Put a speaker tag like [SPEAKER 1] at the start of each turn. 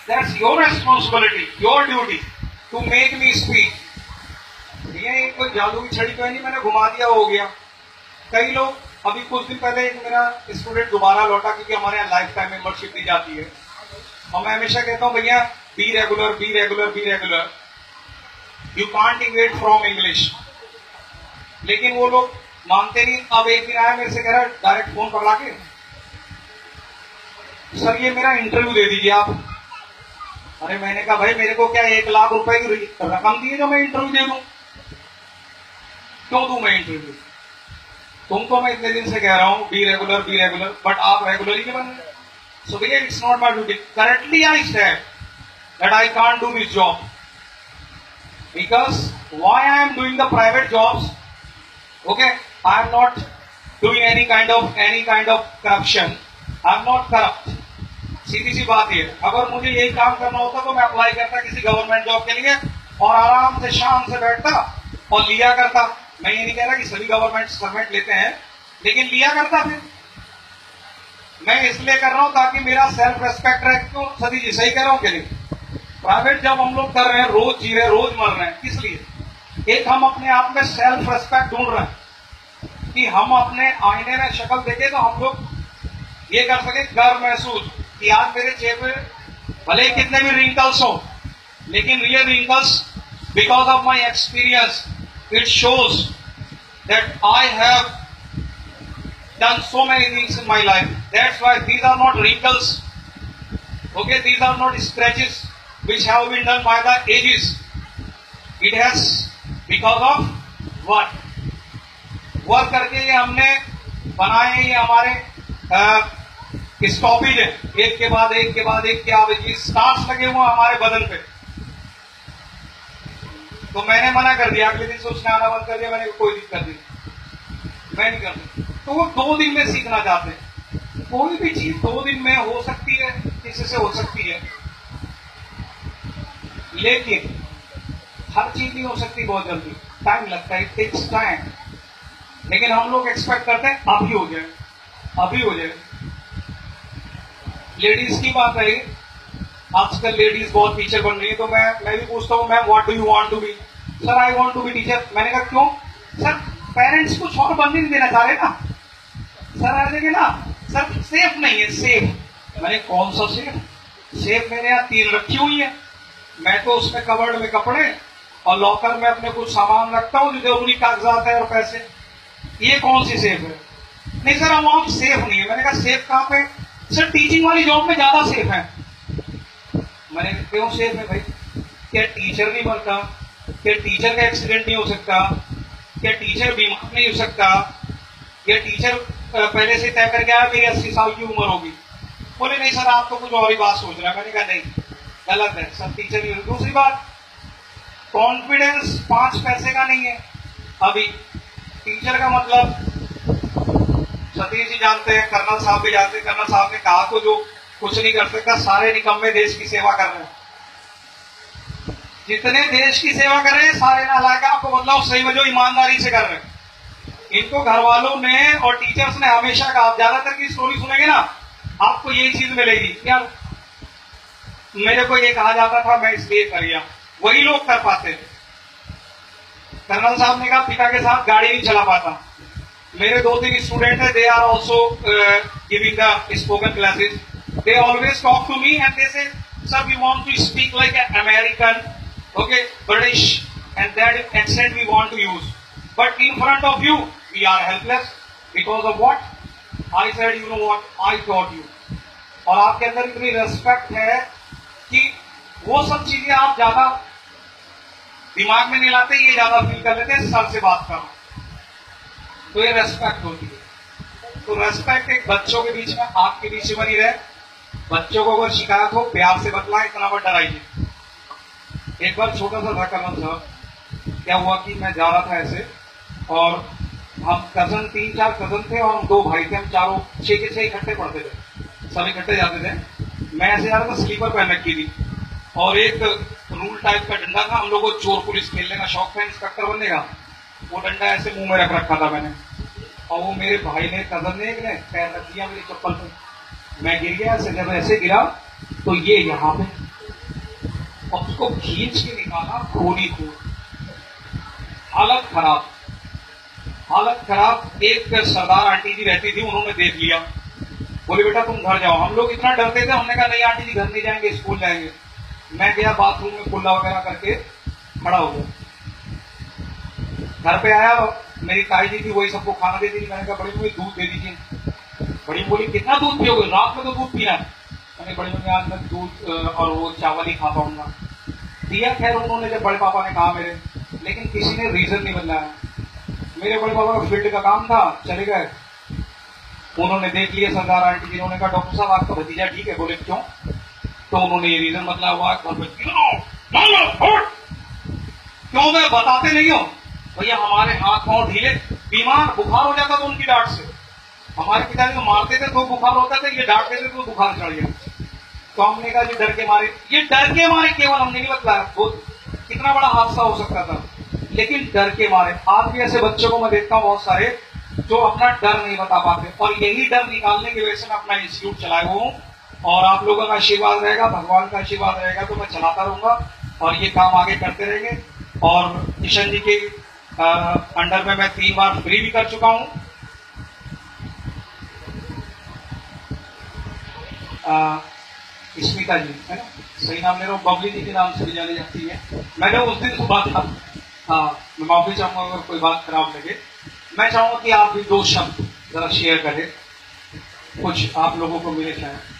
[SPEAKER 1] That's your responsibility, your duty to make me speak. ये कोई जादू की छड़ी तो है नहीं, मैंने घुमा दिया हो गया। कई लोग, अभी कुछ दिन पहले एक मेरा स्टूडेंट दोबारा लौटा, क्योंकि हमारे यहाँ लाइफ टाइम मेंबरशिप दी जाती है, और मैं हमेशा कहता हूँ भैया be regular, be regular, be regular, you can't इवेट from English. लेकिन वो लोग मानते नहीं। अब एक दिन आया मेरे से, कह रहा डायरेक्ट फोन पकड़ा के, सर ये मेरा इंटरव्यू दे दीजिए आप। अरे मैंने कहा भाई मेरे को क्या 1 लाख रुपए की रकम दी है जो मैं इंटरव्यू दे दूं? क्यों दूं मैं इंटरव्यू? तुमको मैं इतने दिन से कह रहा हूं be regular, be regular, but आप रेगुलर ही नहीं बन रहे। सो भैया it's not my duty. Correctly I said that I can't do this job because why I am doing the private jobs, okay, I am not doing any kind of corruption, I am not corrupt। सीधी सी बात है। अगर मुझे यही काम करना होता तो मैं अप्लाई करता किसी गवर्नमेंट जॉब के लिए और आराम से शाम से बैठता और लिया करता। मैं ये नहीं कह रहा कि सभी गवर्नमेंट सर्वेंट लेते हैं, लेकिन लिया करता। फिर मैं इसलिए कर रहा हूं ताकि मेरा सेल्फ रेस्पेक्ट रहे। क्यों सदी जी, सही कह रहा हूं कि नहीं? प्राइवेट जब हम लोग कर रहे हैं, रोज जी रहे हैं, रोज मर रहे हैं, किस लिए? एक हम अपने आप में सेल्फ रेस्पेक्ट ढूंढ रहे हैं कि हम अपने आईने में शक्ल देखे तो हम लोग ये कर सके, गर्व महसूस कि आज मेरे चेहरे पे भले कितने भी रिंकल्स हो, लेकिन real wrinkles because of my experience, it shows that I have done so many things in my life. That's why these are not wrinkles, okay, these are not scratches which have been done by the ages. It has because of work करके ये हमने बनाए। ये हमारे stoppage है, एक के बाद एक के बाद एक के बाद एक स्टार्स लगे हुए हमारे बदन पे। तो मैंने मना कर दिया, अगले दिन सोचना आना बंद कर दिया। मैंने कोई दिक्कत नहीं, मैं नहीं करता। तो वो 2 दिन में सीखना चाहते हैं। कोई भी चीज 2 दिन में हो सकती है, किसी से हो सकती है, लेकिन हर चीज नहीं हो सकती बहुत जल्दी, टाइम लगता है, इट टेक्स टाइम। लेकिन हम लोग एक्सपेक्ट करते हैं अभी हो जाए, अभी हो जाए। लेडीज की बात है, आजकल लेडीज बहुत टीचर बन रही है, तो मैं भी पूछता हूँ ma'am what do you want to be? Sir I want to be teacher. मैंने कहा क्यों? सर पेरेंट्स कुछ और बन नहीं देना चाह रहे ना। सर आ जाएंगे ना, सर सेफ नहीं है, सेफ। मैंने कौन सा सेफ? सेफ मेरे यहाँ 3 रखी हुई है, मैं तो उसमें कवर्ड में कपड़े और लॉकर में अपने कुछ सामान रखता हूँ, जो जरूरी कागजात है और पैसे। ये कौन सी सेफ है? नहीं सर हम वहां सेफ नहीं है। मैंने कहा सेफ कहां पे? सर टीचिंग वाली जॉब में ज्यादा सेफ है। मैंने कहा क्यों सेफ है भाई? क्या टीचर नहीं मरता? क्या टीचर का एक्सीडेंट नहीं हो सकता? क्या टीचर बीमार नहीं हो सकता? या टीचर पहले से तय करके आया मेरी 80 साल की उम्र होगी? बोले नहीं सर आप तो कुछ और ही बात सोच रहे हैं। मैंने कहा नहीं, गलत है, सब टीचर ही। दूसरी बात, कॉन्फिडेंस 5 पैसे का नहीं है। अभी टीचर का मतलब सतीश जी जानते हैं, कर्नल साहब भी जानते हैं। कर्नल साहब ने कहा तो जो कुछ नहीं कर सकता, सारे निकम्मे देश की सेवा कर रहे हैं। जितने देश की सेवा कर रहे हैं सारे नालायक, आपको बदलाव सही में जो ईमानदारी से कर रहे हैं। इनको घर वालों ने और टीचर्स ने हमेशा कहा, आप ज्यादातर की स्टोरी सुनेंगे ना आपको यही चीज मिलेगी। यार मेरे को ये कहा जाता था मैं इसलिए कर गया, वही लोग कर पाते थे। कर्नल साहब ने कहा पिता के साथ गाड़ी नहीं चला पाता। मेरे 2-3 स्टूडेंट है, they are also giving the spoken classes. They always talk to me and they say sir we want to speak like American, okay, British, and that accent we want to use, but in front of you we are helpless because of what I said, you know what I taught you. और आपके अंदर इतनी respect है कि वो सब चीजें आप ज्यादा दिमाग में नहीं लाते, ये ज्यादा फील कर लेते हैं। सर से बात करो तो ये रेस्पेक्ट होती है। तो रेस्पेक्ट एक बच्चों के बीच में, आपके बीच में बनी रहे। बच्चों को अगर शिकायत हो प्यार से बतलाएं, इतना मत डराइए। एक बार छोटा सा था कर्नल साहब, क्या हुआ कि मैं जा रहा था ऐसे, और हम कजन 3-4 कजन थे और हम 2 भाई थे। हम चारों 6 के 6 इकट्ठे पढ़ते थे, सब इकट्ठे जाते थे। मैं ऐसे जा रहा था, स्लीपर पहन रखी थी और एक रूल टाइप का डंडा था। हम लोग को चोर पुलिस खेलने का शौक था, इंस्पेक्टर बनने का। वो डंडा ऐसे मुंह में रख रखा था मैंने, और वो मेरे भाई ने, कजन ने, एक ने पैर रख दिया मेरी चप्पल पे। मैं गिर गया ऐसे। जब ऐसे गिरा तो ये यहाँ पे और उसको खींच के निकाला खूनी खून, हालत खराब, हालत खराब। एक सरदार आंटी जी रहती थी, उन्होंने देख लिया, बोले बेटा तुम घर जाओ। हम लोग इतना डरते थे, हमने कहा नहीं आंटी जी घर नहीं जाएंगे, स्कूल जाएंगे। मैं गया बाथरूम में कुल्ला वगैरह करके खड़ा हो गया। घर पे आया, मेरी ताई जी थी, वही सबको खाना देती थी। मैंने कहा बड़ी मम्मी दूध दे दीजिए। बड़ी बोली कितना दूध पियोगे, रात में तो दूध पीना है। मैंने बड़ी मम्मी आज मैं दूध और वो चावल ही खा पाऊंगा। दिया खैर उन्होंने, जब बड़े पापा ने कहा मेरे, लेकिन किसी ने रीजन नहीं बदलाया। मेरे बड़े पापा का फील्ड का काम था, चले गए। उन्होंने देख लिया सरदार आंटी जी, उन्होंने कहा डॉक्टर साहब आपका भतीजा ठीक है? बोले क्यों? तो उन्होंने ये रीजन बदला हुआ घर पे, क्यों मैं बताते नहीं हो भैया, हमारे हाथ पांव ढीले, बीमार बुखार हो जाता था उनकी डांट से। हमारे पिताजी को मारते थे तो बुखार होता था, ये डांटते थे तो बुखार चढ़ गया। तो हमने कहा ये डर के मारे, ये डर के मारे केवल, हमने नहीं बतलाया कितना बड़ा हादसा हो सकता था, लेकिन डर के मारे। आज भी ऐसे बच्चों को मैं देखता हूं बहुत सारे जो अपना डर नहीं बता पाते, और यही डर निकालने की वजह से मैं अपना इंस्टीट्यूट चलाया हुआ हूं। और आप लोगों का आशीर्वाद रहेगा, भगवान का आशीर्वाद रहेगा तो मैं चलाता रहूंगा और ये काम आगे करते रहेंगे। और किशन जी के अंडर में मैं 3 बार फ्री भी कर चुका हूं। स्मिता जी है ना, सही नाम ले रहा हूँ, बबली जी के नाम से भी जानी जाती है। मैंने उस दिन सुबह था, हाँ मैं माफी चाहूंगा अगर कोई बात खराब लगे। मैं चाहूंगा कि आप भी 2 शब्द जरा शेयर करें, कुछ आप लोगों को मिले शायद।